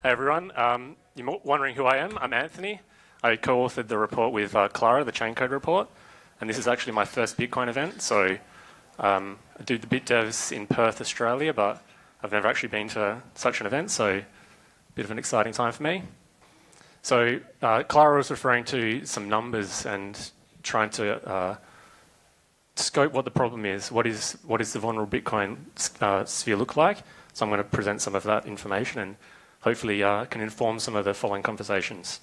Hey everyone, you're wondering who I am? I'm Anthony. I co-authored the report with Clara, the chain code report, and this is actually my first Bitcoin event. So I do the Bit Devs in Perth, Australia, but I've never actually been to such an event, so a bit of an exciting time for me. So Clara was referring to some numbers and trying to scope what the problem is. What is the vulnerable Bitcoin sphere look like? So I'm going to present some of that information and hopefully can inform some of the following conversations.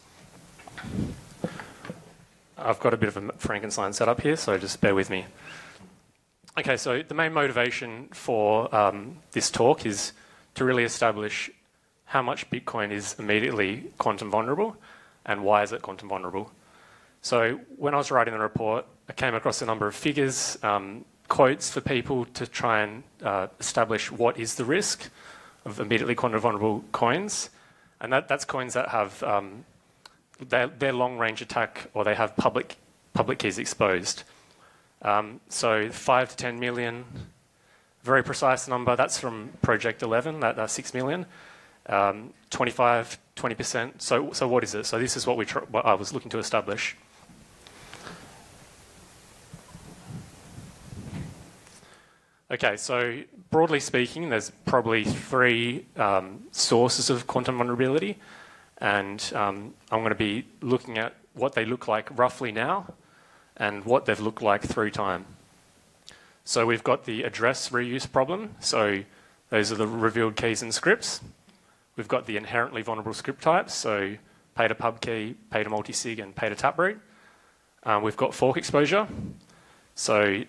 I've got a bit of a Frankenstein setup here, so just bear with me. Okay, so the main motivation for this talk is to really establish how much Bitcoin is immediately quantum vulnerable and why is it quantum vulnerable. So when I was writing the report, I came across a number of figures, quotes for people to try and establish what is the risk of immediately quantum vulnerable coins, and that's coins that have their long-range attack, or they have public keys exposed. So 5 to 10 million, very precise number. That's from Project 11. That's 6 million. 25, 20%. So what is it? So this is what I was looking to establish. Okay, so broadly speaking, there's probably three sources of quantum vulnerability, and I'm going to be looking at what they look like roughly now and what they've looked like through time. So we've got the address reuse problem. So those are the revealed keys and scripts. We've got the inherently vulnerable script types, so pay to pub key, pay to multisig, and pay to taproot. We've got fork exposure. So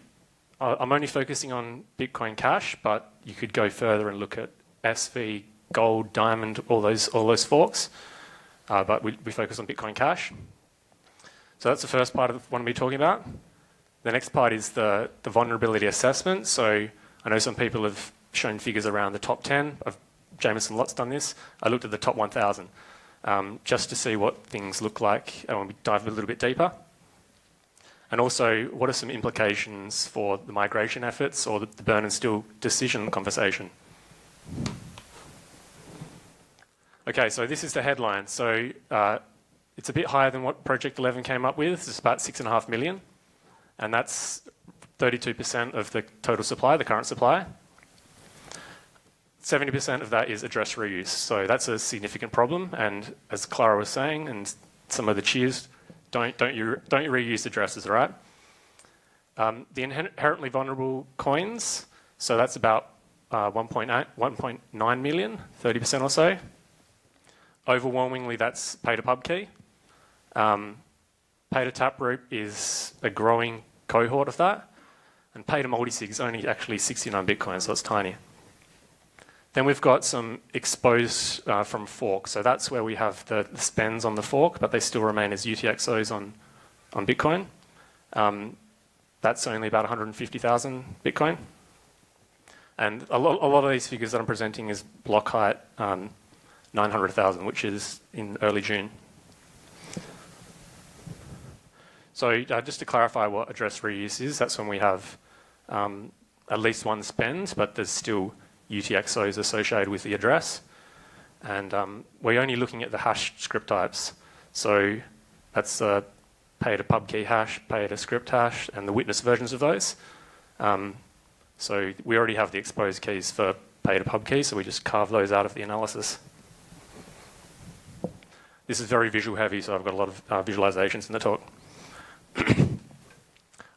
I'm only focusing on Bitcoin Cash, but you could go further and look at SV, Gold, Diamond, all those forks. But we focus on Bitcoin Cash. So that's the first part of what I'm talking about. The next part is the vulnerability assessment. So I know some people have shown figures around the top 10. Jameson Lott's done this. I looked at the top 1,000 just to see what things look like when we dive a little bit deeper. And also, what are some implications for the migration efforts or the burn and steal decision conversation? Okay, so this is the headline. So it's a bit higher than what Project 11 came up with. It's about 6.5 million. And that's 32% of the total supply, the current supply. 70% of that is address reuse. So that's a significant problem. And as Clara was saying, and some of the cheers, don't reuse addresses, all right? The inherently vulnerable coins, so that's about 1.9 million, 30% or so. Overwhelmingly, that's pay to pub key. Pay to taproot is a growing cohort of that, and pay to multisig is only actually 69 Bitcoin, so it's tiny. Then we've got some exposed from fork. So that's where we have the spends on the fork, but they still remain as UTXOs on Bitcoin. That's only about 150,000 Bitcoin. And a lot of these figures that I'm presenting is block height 900,000, which is in early June. So just to clarify what address reuse is, that's when we have at least one spend, but there's still UTXOs associated with the address. And we're only looking at the hash script types. So that's pay to pub key hash, pay to script hash, and the witness versions of those. So we already have the exposed keys for pay to pub key, so we just carve those out of the analysis. This is very visual heavy, so I've got a lot of visualizations in the talk.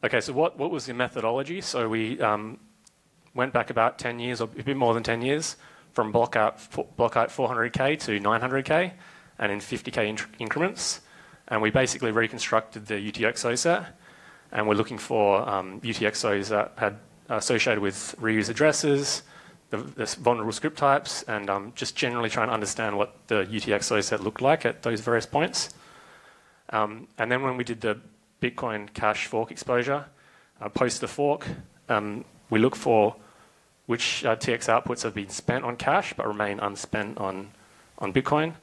Okay, so what was the methodology? So we went back about 10 years, or a bit more than 10 years, from block out 400K to 900K, and in 50K increments. And we basically reconstructed the UTXO set, and we're looking for UTXOs that had associated with reuse addresses, the vulnerable script types, and just generally trying to understand what the UTXO set looked like at those various points. And then when we did the Bitcoin Cash fork exposure, post the fork, we look for which TX outputs have been spent on cash but remain unspent on Bitcoin.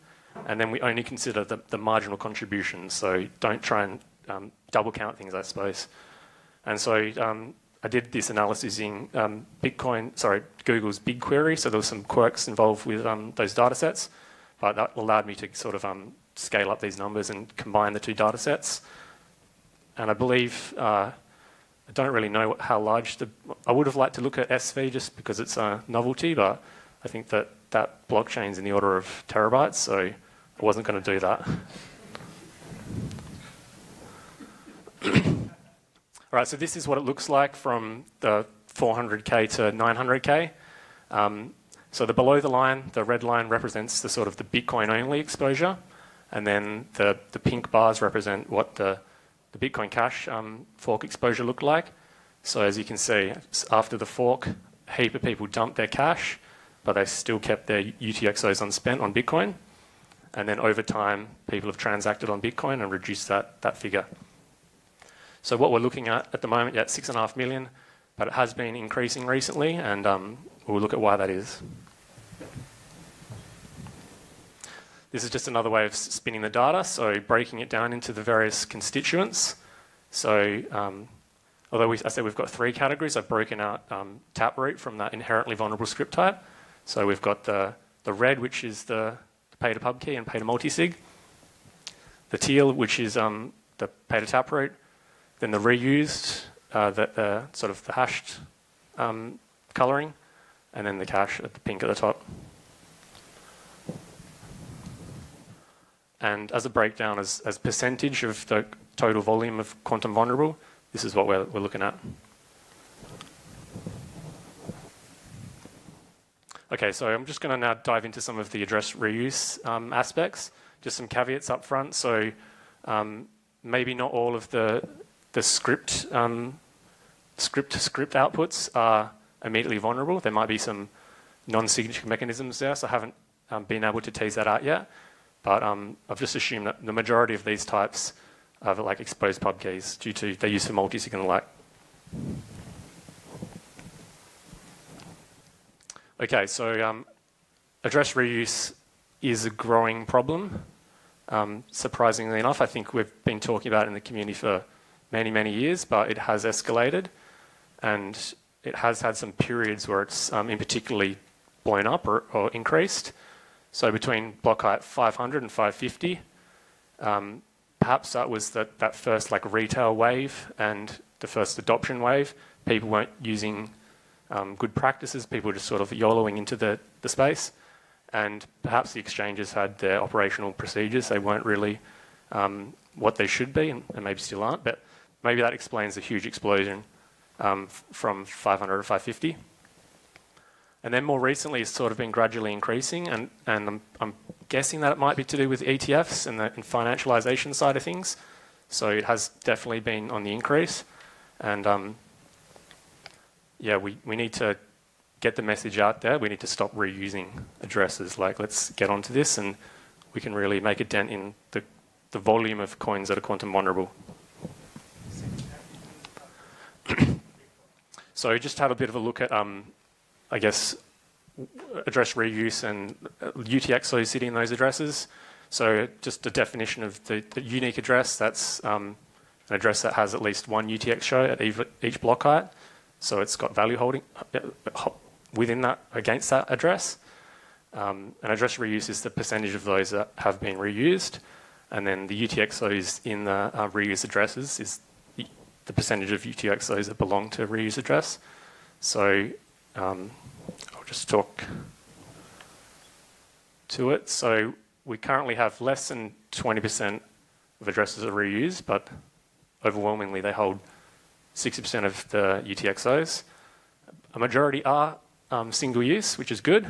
And then we only consider the marginal contributions, so don't try and double count things, I suppose. And so I did this analysis using Google's BigQuery, so there were some quirks involved with those data sets. but that allowed me to sort of scale up these numbers and combine the two data sets. And I believe, I don't really know how large I would have liked to look at SV just because it's a novelty, but I think that blockchain's in the order of terabytes, so I wasn't going to do that. All right, so this is what it looks like from the 400K to 900K. So the below the line, the red line represents the sort of the Bitcoin only exposure, and then the pink bars represent what the Bitcoin Cash fork exposure looked like. So as you can see, after the fork, a heap of people dumped their cash, but they still kept their UTXOs unspent on Bitcoin. And then over time, people have transacted on Bitcoin and reduced that figure. So what we're looking at the moment, yeah, 6.5 million, but it has been increasing recently, and we'll look at why that is. This is just another way of spinning the data, so breaking it down into the various constituents. So although I said we've got 3 categories, I've broken out Taproot from that inherently vulnerable script type. So we've got the red, which is the pay to pub key and pay to multisig. The teal, which is the pay to Taproot. Then the reused, the sort of the hashed colouring, and then the cache at the pink at the top. And as a breakdown, as percentage of the total volume of quantum vulnerable, this is what we're looking at. Okay, so I'm just going to now dive into some of the address reuse aspects. Just some caveats up front. So maybe not all of the script outputs are immediately vulnerable. There might be some non-signature mechanisms there, so I haven't been able to tease that out yet. But I've just assumed that the majority of these types are like exposed pub keys due to their use for multisig and the like. Okay, so address reuse is a growing problem. Surprisingly enough, I think we've been talking about it in the community for many, many years, but it has escalated, and it has had some periods where it's in particularly blown up or increased. So between block height 500 and 550, perhaps that was that first like retail wave and the first adoption wave. People weren't using good practices. People were just sort of YOLOing into the space. And perhaps the exchanges had their operational procedures. They weren't really what they should be, and maybe still aren't. But maybe that explains the huge explosion from 500 to 550. And then more recently, it's sort of been gradually increasing, and I'm guessing that it might be to do with ETFs and the financialization side of things. So it has definitely been on the increase. And yeah, we need to get the message out there. We need to stop reusing addresses. Like, let's get onto this, and we can really make a dent in the volume of coins that are quantum vulnerable. So just have a bit of a look at, I guess, address reuse and UTXO sitting in those addresses. So just a definition of the unique address, that's an address that has at least one UTXO at each block height. So it's got value holding within that, against that address. An address reuse is the percentage of those that have been reused. And then the UTXOs in the reuse addresses is the percentage of UTXOs that belong to a reuse address. So I'll just talk to it. So we currently have less than 20% of addresses are reused, but overwhelmingly they hold 60% of the UTXOs. A majority are single use, which is good,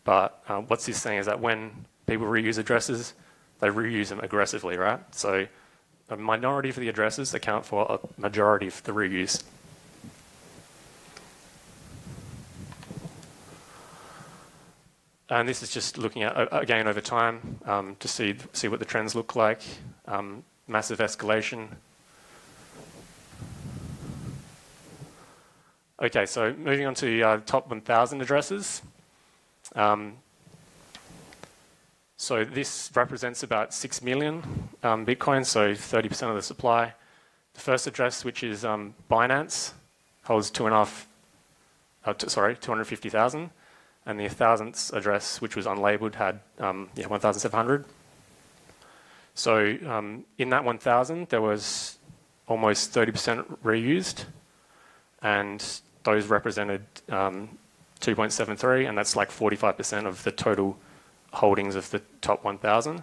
but what's this saying is that when people reuse addresses, they reuse them aggressively, right? So a minority of the addresses account for a majority of the reuse. And this is just looking at, again, over time to see what the trends look like. Massive escalation. Okay, so moving on to top 1,000 addresses. So this represents about 6 million Bitcoin, so 30% of the supply. The first address, which is Binance, holds 250,000. and the 1000th address, which was unlabeled, had 1,700. So in that 1,000, there was almost 30% reused, and those represented 2.73, and that's like 45% of the total holdings of the top 1,000.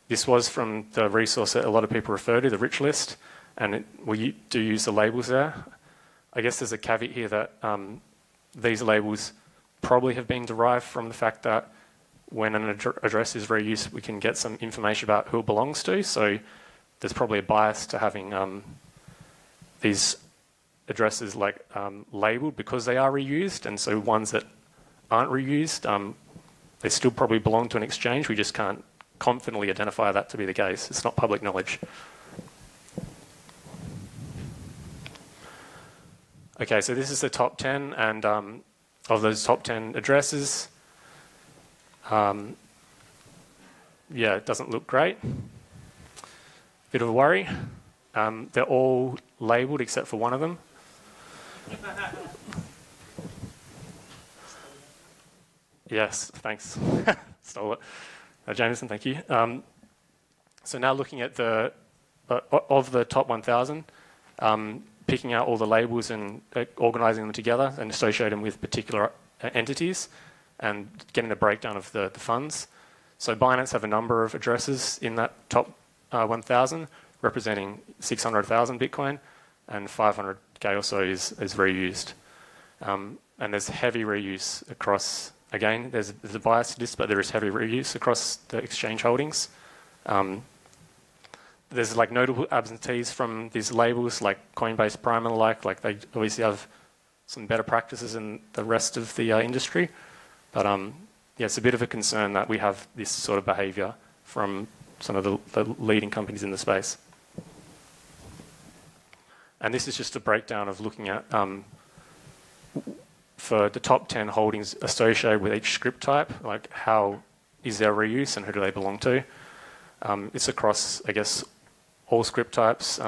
This was from the resource that a lot of people refer to, the rich list, and we do use the labels there. I guess there's a caveat here that these labels probably have been derived from the fact that when an address is reused, we can get some information about who it belongs to. So there's probably a bias to having these addresses like labeled because they are reused, and so ones that aren't reused, they still probably belong to an exchange. We just can't confidently identify that to be the case. It's not public knowledge. Okay, so this is the top 10, and of those top 10 addresses, yeah, it doesn't look great. Bit of a worry. They're all labelled except for one of them. Yes, thanks. Stole it. Jameson, thank you. So now looking at the of the top 1,000, picking out all the labels and organising them together and associating them with particular entities and getting a breakdown of the funds. So Binance have a number of addresses in that top 1,000, representing 600,000 Bitcoin, and 500K or so is reused. And there's heavy reuse across, again, there's a bias to this, but there is heavy reuse across the exchange holdings. There's like notable absentees from these labels like Coinbase Prime and the like they obviously have some better practices than the rest of the industry. But yeah, it's a bit of a concern that we have this sort of behaviour from some of the leading companies in the space. And this is just a breakdown of looking at, for the top 10 holdings associated with each script type, like how is their reuse and who do they belong to. It's across, I guess, all script types.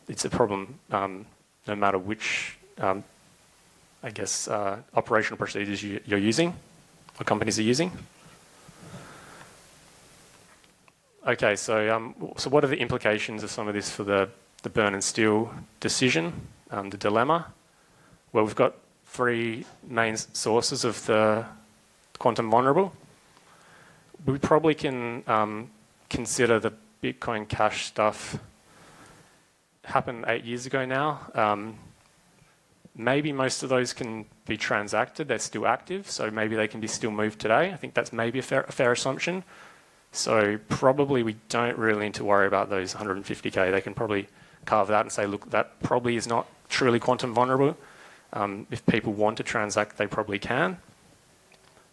It's a problem no matter which, I guess, operational procedures you're using or companies are using. Okay, so what are the implications of some of this for the burn and steal decision, the dilemma? Well, we've got three main sources of the quantum vulnerable. We probably can consider the Bitcoin Cash stuff happened 8 years ago now. Maybe most of those can be transacted. They're still active, so maybe they can be still moved today. I think that's maybe a fair assumption. So probably we don't really need to worry about those 150K. They can probably carve that and say, look, that probably is not truly quantum vulnerable. If people want to transact, they probably can.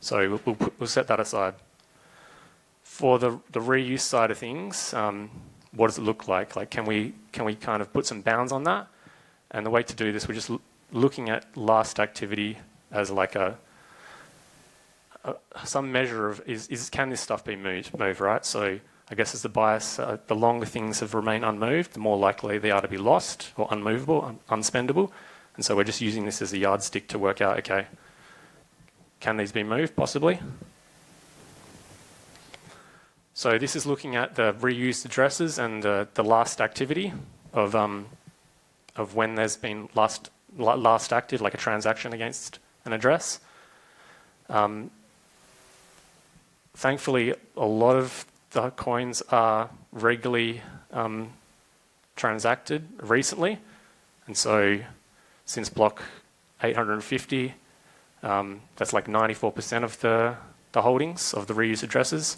So we'll set that aside. For the reuse side of things, what does it look like? Like, can we kind of put some bounds on that? And the way to do this, we're just looking at last activity as like some measure of can this stuff be moved, right? So I guess as the bias, the longer things have remained unmoved, the more likely they are to be lost or unmovable, unspendable. And so we're just using this as a yardstick to work out, okay, can these be moved possibly? So this is looking at the reused addresses and the last activity of when there's been last active, like a transaction against an address. Thankfully, a lot of the coins are regularly transacted recently, and so since block 850, that's like 94% of the holdings of the reused addresses.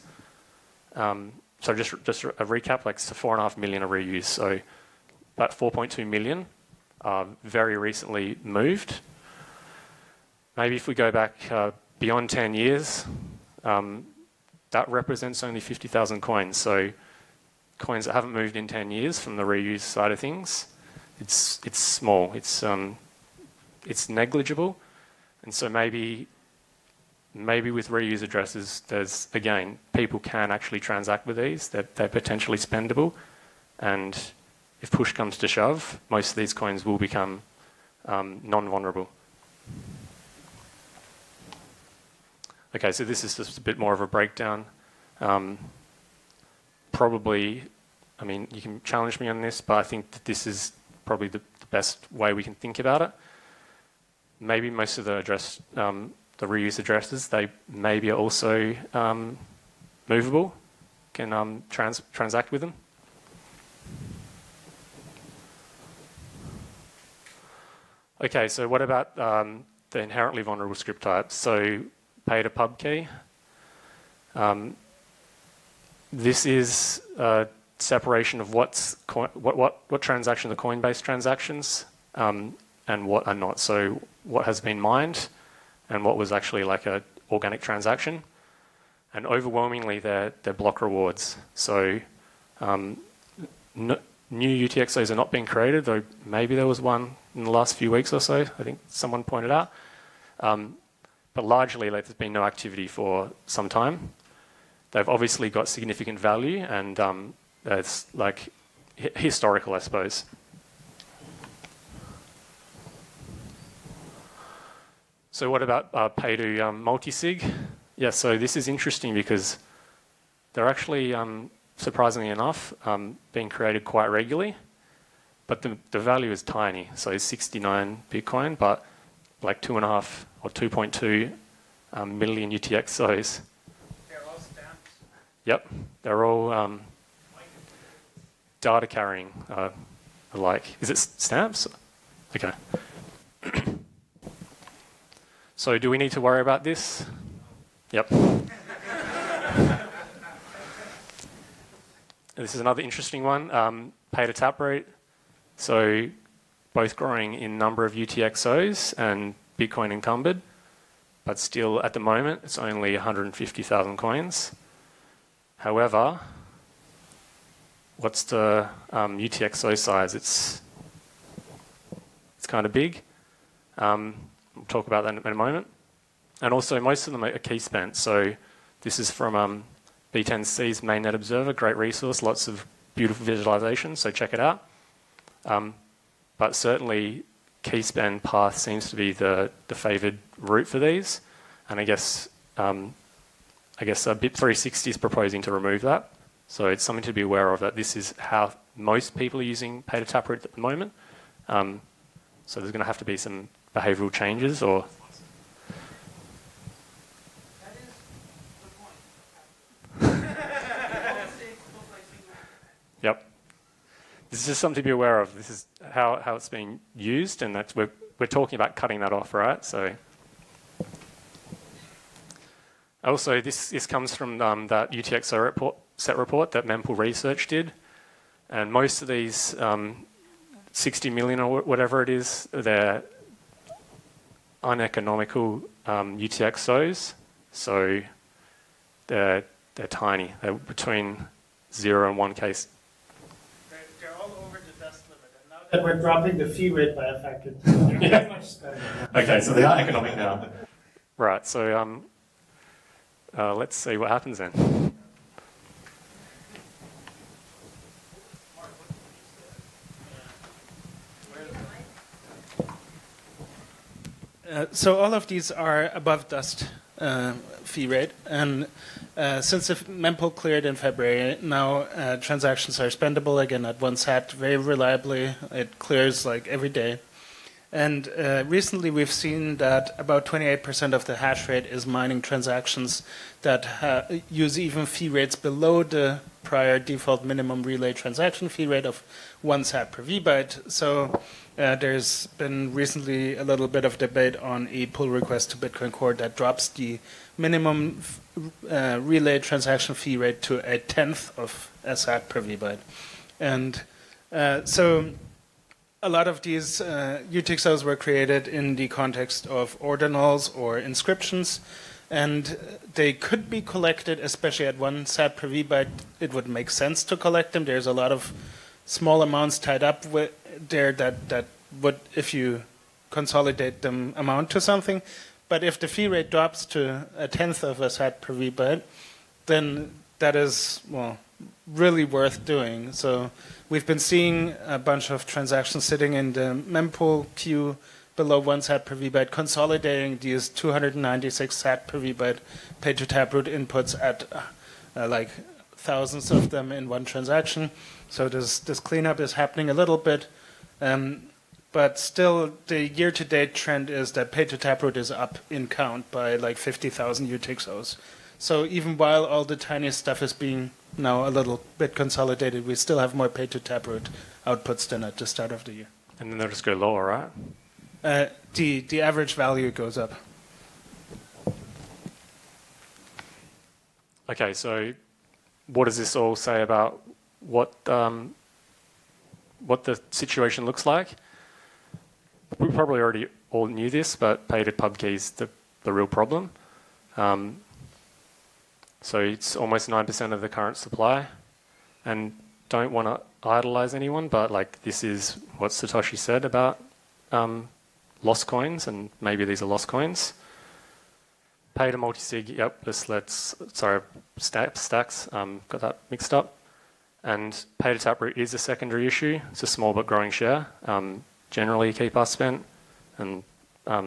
So just a recap, like so 4.5 million are reused, so about 4.2 million are very recently moved. Maybe if we go back beyond 10 years, that represents only 50,000 coins. So coins that haven't moved in 10 years from the reuse side of things, it's small, it's negligible. And so maybe with reuse addresses, there's, again, people can actually transact with these, they're potentially spendable, and if push comes to shove, most of these coins will become non-vulnerable. Okay, so this is just a bit more of a breakdown. Probably, I mean, you can challenge me on this, but I think that this is probably the best way we can think about it. Maybe most of the the reuse addresses, they maybe are also movable, can transact with them. Okay, so what about the inherently vulnerable script types? So pay to pub key. This is a separation of what transactions are coin-based transactions and what are not. So what has been mined and what was actually like an organic transaction. And overwhelmingly, they're block rewards. So new UTXOs are not being created, though maybe there was one in the last few weeks or so, I think someone pointed out. But largely, like, there's been no activity for some time. They've obviously got significant value, and it's like historical, I suppose. So what about pay to multi-sig? Yeah, so this is interesting because they're actually, surprisingly enough, being created quite regularly, but the value is tiny. So it's 69 Bitcoin, but like 2.5 or 2.2 million UTXOs. They're all stamps? Yep, they're all data carrying alike. Is it stamps? Okay. So do we need to worry about this? Yep. This is another interesting one, pay to tap rate. So both growing in number of UTXOs and Bitcoin encumbered, but still at the moment it's only 150,000 coins. However, what's the UTXO size? It's kind of big. We'll talk about that in a moment. And also most of them are key spent. So this is from B10C's mainnet observer, great resource, lots of beautiful visualizations, so check it out. But certainly key spend path seems to be the favoured route for these. And I guess BIP360 is proposing to remove that. So it's something to be aware of, that this is how most people are using pay to tap rate at the moment. So there's going to have to be some behavioural changes or... Yep. This is just something to be aware of. This is how it's being used, and that's we're talking about cutting that off, right? So also this comes from that UTXO set report that Mempool Research did, and most of these 60 million or whatever it is, they're uneconomical UTXOs, so they're tiny. They're between 0 and 1K. They're all over the dust limit, and now that we're dropping the fee rate by a factor, they're very much spending. Okay, so they are economic now. Right, so let's see what happens then. So all of these are above dust fee rate, and since the mempool cleared in February, now transactions are spendable again at 1 sat very reliably. It clears like every day. And recently we've seen that about 28% of the hash rate is mining transactions that use even fee rates below the prior default minimum relay transaction fee rate of 1 sat per vbyte. So there's been recently a little bit of debate on a pull request to Bitcoin Core that drops the minimum relay transaction fee rate to 1/10 of a sat per vbyte. And so a lot of these UTXOs were created in the context of ordinals or inscriptions, and they could be collected, especially at 1 sat per vbyte. It would make sense to collect them. There's a lot of small amounts tied up with there that would, if you consolidate them, amount to something. But if the fee rate drops to 1/10 of a sat per vbyte, then that is, well, really worth doing. So we've been seeing a bunch of transactions sitting in the mempool queue below 1 sat per vbyte, consolidating these 296 sat per vbyte page taproot inputs at like thousands of them in one transaction. So this cleanup is happening a little bit. But still, the year-to-date trend is that page taproot is up in count by like 50,000 UTXOs. So even while all the tiny stuff is being now a little bit consolidated, we still have more page taproot outputs than at the start of the year. And then they'll just go lower, right? The average value goes up. Okay, so what does this all say about what the situation looks like? We probably already all knew this, but paid pub key is the real problem. So it's almost 9% of the current supply, and don't want to idolize anyone, but like this is what Satoshi said about lost coins, and maybe these are lost coins. Paid multisig, yep, stacks, got that mixed up. And paid taproot is a secondary issue. It's a small but growing share. Generally keep us spent, and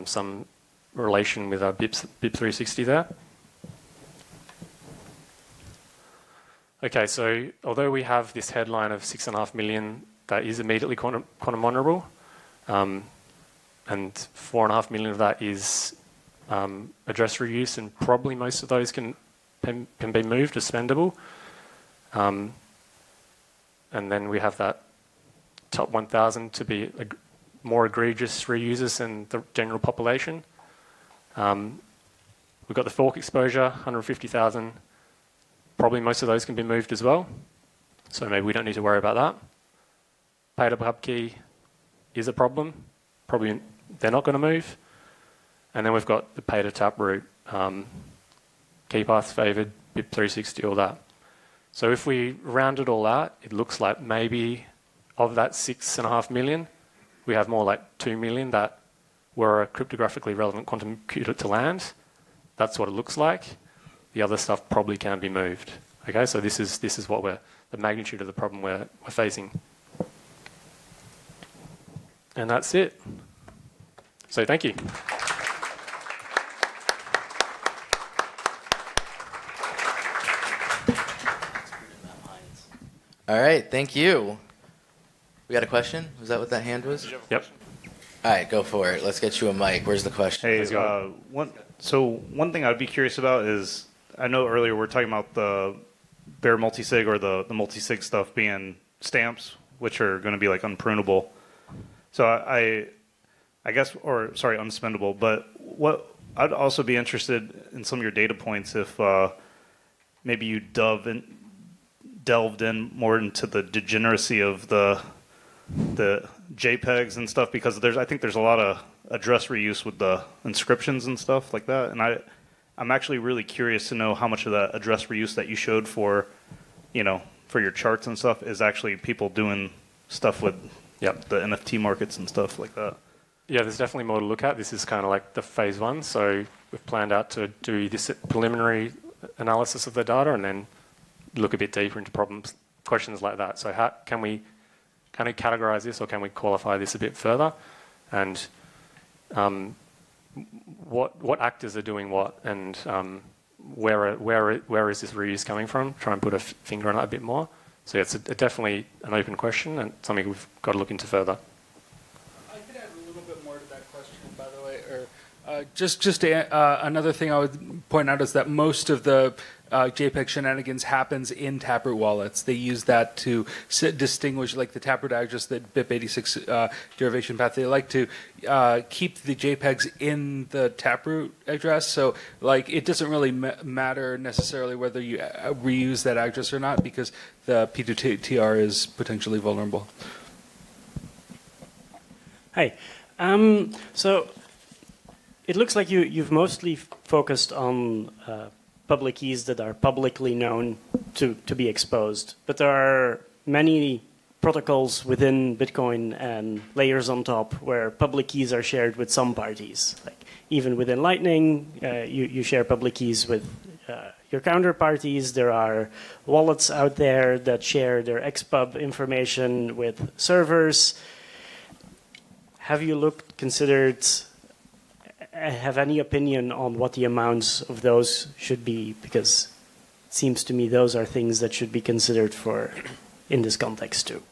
some relation with our BIP360 there. Okay, so although we have this headline of 6.5 million that is immediately quantum vulnerable, and 4.5 million of that is address reuse, and probably most of those can be moved as spendable. And then we have that top 1,000 to be more egregious reusers than the general population. We've got the fork exposure, 150,000. Probably most of those can be moved as well. So maybe we don't need to worry about that. Paid pub key is a problem. Probably they're not going to move. And then we've got the paid taproot, key path favored, BIP360, all that. So if we round it all out, it looks like maybe of that 6.5 million, we have more like 2 million that were a cryptographically relevant quantum computer to land. That's what it looks like. The other stuff probably can be moved. Okay, so this is what the magnitude of the problem we're facing. And that's it. So thank you. All right, thank you. We got a question? Was that what that hand was? Yep. All right, go for it. Let's get you a mic. Where's the question? Hey, one thing I'd be curious about is, I know earlier we were talking about the bare multisig or the multisig stuff being stamps, which are going to be like unprunable. So I guess, or sorry, unspendable. But I'd also be interested in some of your data points if maybe you delved in more into the degeneracy of the JPEGs and stuff, because I think there's a lot of address reuse with the inscriptions and stuff like that, and I'm actually really curious to know how much of that address reuse that you showed for your charts and stuff is actually people doing stuff with the NFT markets and stuff like that. Yeah, there's definitely more to look at. This is kind of like the phase one, so we've planned out to do this preliminary analysis of the data and then look a bit deeper into questions like that. So how can we kind of categorize this, or can we qualify this a bit further? And what actors are doing what, and where is this reuse coming from? Try and put a finger on it a bit more. So it's definitely an open question and something we've got to look into further. I could add a little bit more to that question, by the way. Another thing I would point out is that most of the JPEG shenanigans happens in Taproot wallets. They use that to distinguish, like the Taproot address, the BIP86 derivation path. They like to keep the JPEGs in the Taproot address. So, like, it doesn't really matter necessarily whether you reuse that address or not, because the P2TR is potentially vulnerable. Hi. So it looks like you've mostly focused on public keys that are publicly known to be exposed. But there are many protocols within Bitcoin and layers on top where public keys are shared with some parties. Like even within Lightning, you share public keys with your counterparties. There are wallets out there that share their XPub information with servers. have you considered, have any opinion on what the amounts of those should be? Because it seems to me those are things that should be considered in this context too.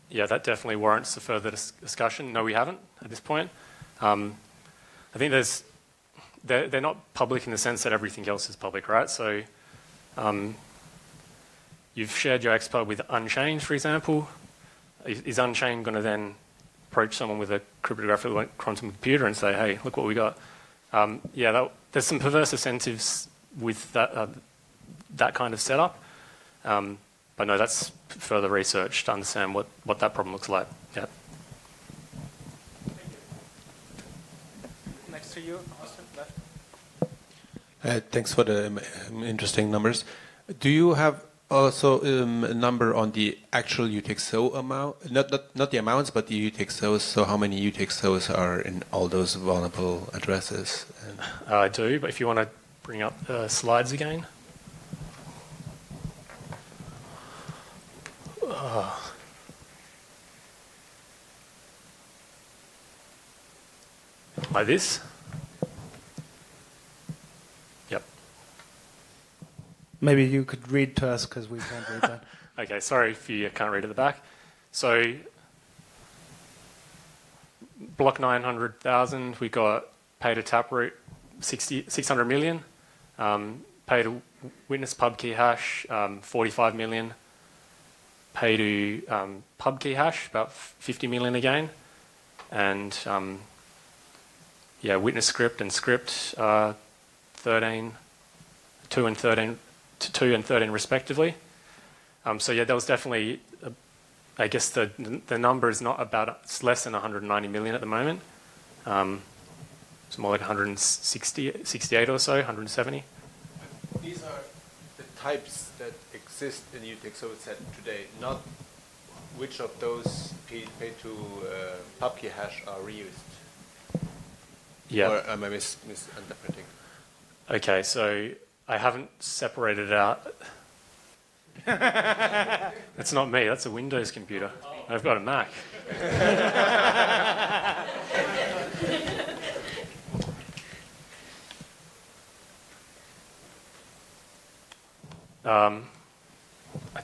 Yeah, that definitely warrants a further discussion. No, we haven't at this point. I think they're not public in the sense that everything else is public, right? So you've shared your XPub with Unchained, for example. Is Unchained going to then approach someone with a cryptographic quantum computer and say, hey, look what we got? There's some perverse incentives with that kind of setup. But no, that's further research to understand what that problem looks like. Yeah. Next to you, Austin, left. Thanks for the interesting numbers. Do you have also a number on the actual UTXO amount? Not the amounts, but the UTXOs. So how many UTXOs are in all those vulnerable addresses? I do, but if you want to bring up the slides again. Like this? Yep. Maybe you could read to us because we can't read that. Okay, sorry if you can't read at the back. So, block 900,000, we got pay to Taproot 600 million, pay to witness pub key hash 45 million, pay to pub key hash about 50 million again, and witness script and script 13, 2 and 13, 2 and 13 respectively. So yeah, that was definitely, I guess the number is not about, it's less than 190 million at the moment. It's more like 168 or so, 170. These are the types that exist in UTXO set today, not which of those pay to pubkey hash are reused. Yeah. Or am I misinterpreting? Okay, so I haven't separated it out. That's not me, that's a Windows computer. I've got a Mac. I'm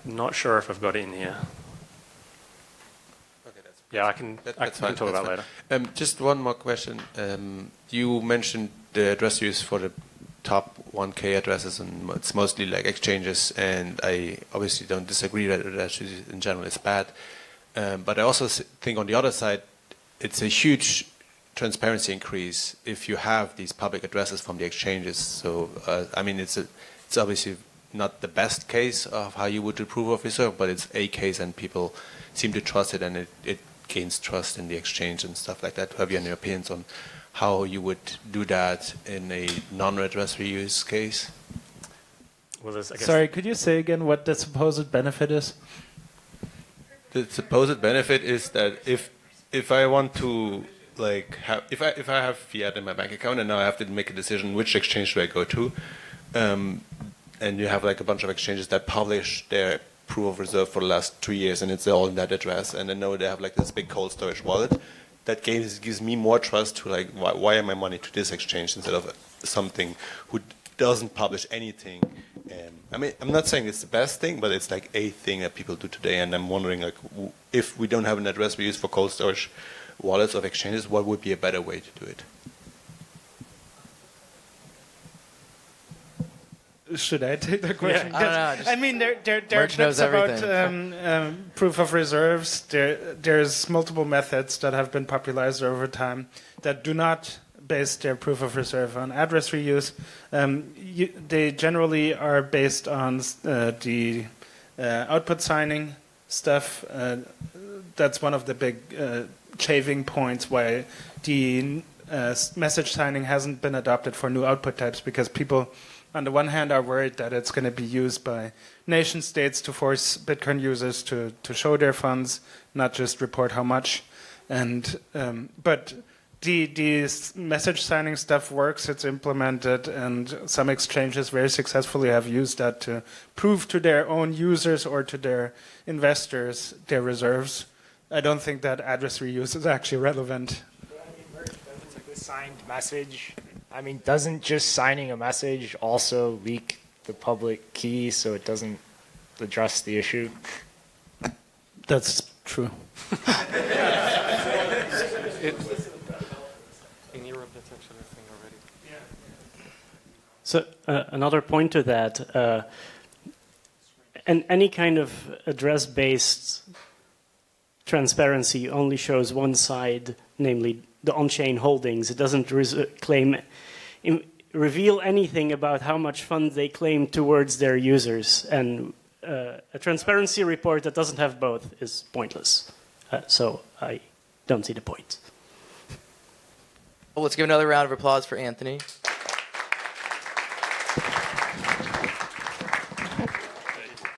not sure if I've got it in here. Okay, I can talk about it later. Just one more question. You mentioned the address use for the top 1K addresses, and it's mostly like exchanges, and I obviously don't disagree that address use in general is bad. But I also think on the other side, it's a huge transparency increase if you have these public addresses from the exchanges. So, I mean, it's obviously not the best case of how you would do proof of reserve, but it's a case and people seem to trust it, and it gains trust in the exchange and stuff like that. Have you any opinions on how you would do that in a non-address reuse case? Well, I guess Sorry, could you say again what the supposed benefit is? The supposed benefit is that if I want to if I have fiat in my bank account and now I have to make a decision which exchange do I go to, and you have like a bunch of exchanges that publish their proof of reserve for the last 2 years, and it's all in that address, and I know they have like this big cold storage wallet. That gives me more trust to like wire my money to this exchange instead of something who doesn't publish anything. I mean, I'm not saying it's the best thing, but it's like a thing that people do today, and I'm wondering like if we don't have an address we use for cold storage wallets of exchanges, what would be a better way to do it? Should I take the question? I don't know, I mean, there are Merch clips knows about everything. proof of reserves. There's multiple methods that have been popularized over time that do not base their proof of reserve on address reuse. They generally are based on the output signing stuff. That's one of the big shaving points why the message signing hasn't been adopted for new output types, because people on the one hand are worried that it's going to be used by nation states to force Bitcoin users to show their funds, not just report how much. And but the message signing stuff works, it's implemented, and some exchanges very successfully have used that to prove to their own users or to their investors their reserves. I don't think that address reuse is actually relevant. It's like the signed message. I mean, doesn't just signing a message also leak the public key so it doesn't address the issue? That's true. In Europe, that's actually a thing already. So another point to that, and any kind of address-based transparency only shows one side, namely the on-chain holdings. It doesn't reveal anything about how much fund they claim towards their users. And a transparency report that doesn't have both is pointless. So I don't see the point. Well, let's give another round of applause for Anthony.